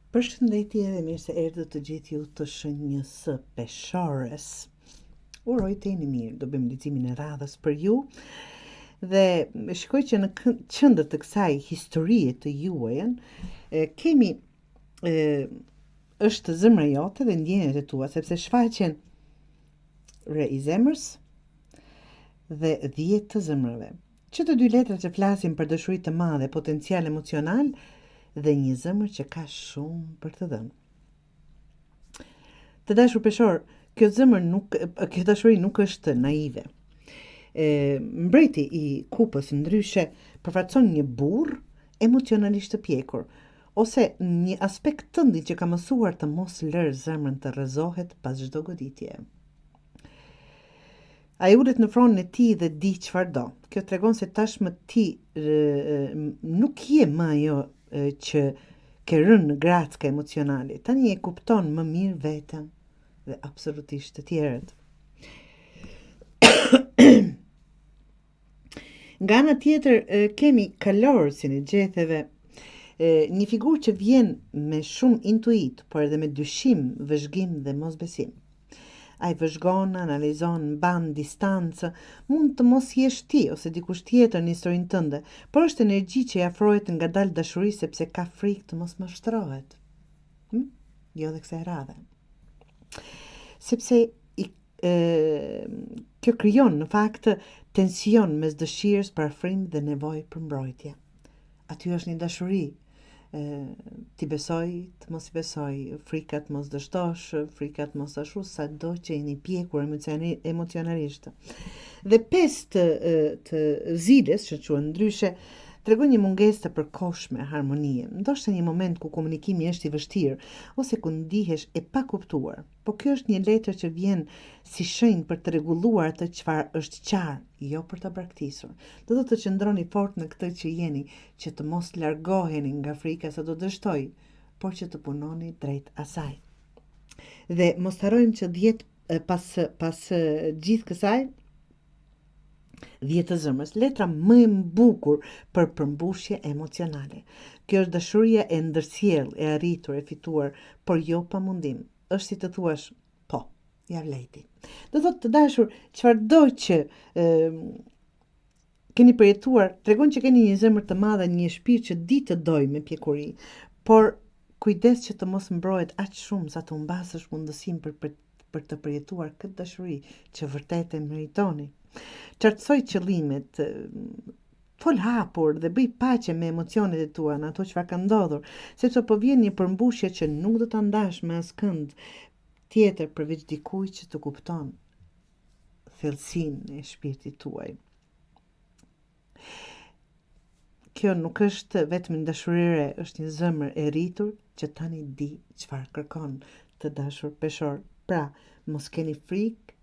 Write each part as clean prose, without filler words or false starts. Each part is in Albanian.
Përshëndetje dhe mirë se erdhët të gjithë ju të shënjës peshores. Uroj të jeni mirë, do bëjmë leximin e radhës për ju dhe shikoj që në qendër të kësaj historie të juajën kemi është zemra jote dhe ndjenjat e tua, sepse shfaqen re i zemrës dhe 10 të zemrave. Që të dy letrat që flasin për dëshuri të madhe, potencial emocional dhe një zemër që ka shumë për të dhënë. Të dashur peshor, kjo dashuri nuk është naive. Mbreti i kupës ndryshe përfaqëson një burr emocionalisht të pjekur, ose një aspekt tëndi që ka mësuar të mos lërë zemrën të rrëzohet pas çdo goditje. Ai ulet në fronin e tij dhe di çfarë do. Kjo tregon se tashmë ti nuk je më ajo që ke rënë në grackë emocionale. Tani e kupton më mirë veten dhe absolutisht të tjerët. Nga ana tjetër kemi kalorësin e gjetheve, një figurë që vjen me shumë intuit, por edhe me dyshim, vëzhgim dhe mosbesim. Ai vëzhgon, analizon, mban distancë, mund të mos jesh ti ose dikush tjetër në historinë tënde, por është energji që i afrohet ngadalë dashurisë sepse ka frikë të mos mashtrohet. Jo dhe kësaj radhe. Sepse kjo krijon në fakt tension mes dëshirës për afrim dhe nevojë për mbrojtje. Aty është një dashuri. Ti besoj, të mos i besoj, frikat mos dështosh, frikat mos ashu, sa do që jeni pjekur emocionalisht. Dhe 5 të ziles, që quhen ndryshe, tregon një mungesë të përkohshme harmonie, ndoshta një moment ku komunikimi është i vështirë ose ku ndihesh e pa kuptuar. Po kjo është një letër që vjen si shenjë për të rregulluar atë çfarë është qartë, jo për ta braktisur. Do të qëndroni fort në këtë që jeni, që të mos largoheni nga frika sa do dështoj, por që të punoni drejt asaj. Dhe mos harrojmë që pas gjithë kësaj 10 të zemrës, letra më e bukur për përmbushje emocionale. Kjo është dashuria e ndërsjellë, e arritur, e fituar, por jo pa mundim. Është si të thuash, po, ja vlejti. Do thotë të dashur, çfarëdo që keni përjetuar, tregon që keni një zemër të madhe, një shpirt që di të doj me pjekuri, por kujdes që të mos mbrohet aq shumë sa të humbasësh mundësinë për të përjetuar këtë dashuri që vërtet e meritoni. Qartësoj qëllimet, fol hapur dhe bëj paqe me emocionet e tua në ato çfarë ka ndodhur, sepse po vjen një përmbushje që nuk do ta ndash me askënd tjetër përveç dikujt që të kupton thellësinë e shpirtit tuaj. Kjo nuk është vetëm një dashurire, është një zemër e rritur që tani di çfarë kërkon, të dashur peshor. Pra, mos keni frikë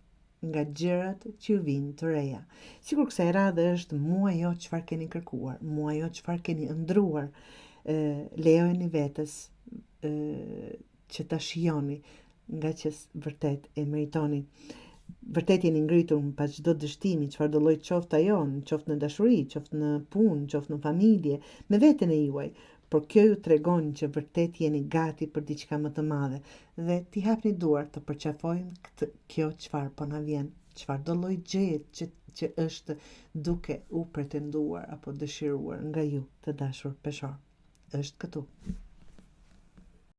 nga gjërat që ju vinë të reja. Sigur kësaj radhe është mua jo çfarë keni kërkuar, mua jo çfarë keni ëndruar. Lejojeni vetes që ta shijoni, nga që vërtet e meritoni. Vërtet jeni ngritur pas çdo dështimi, çfarë do lloj qoftë ajo, qoftë në dashuri, qoftë në punë, qoftë në familje, me veten e juaj. Por kjo ju tregon që vërtet jeni gati për diçka më të madhe dhe t'i hapni duart të përqafojmë kjo çfarë po na vjen, çfarë do lloj gjëje që është duke u pretenduar apo dëshiruar nga ju, të dashur peshor. Është këtu.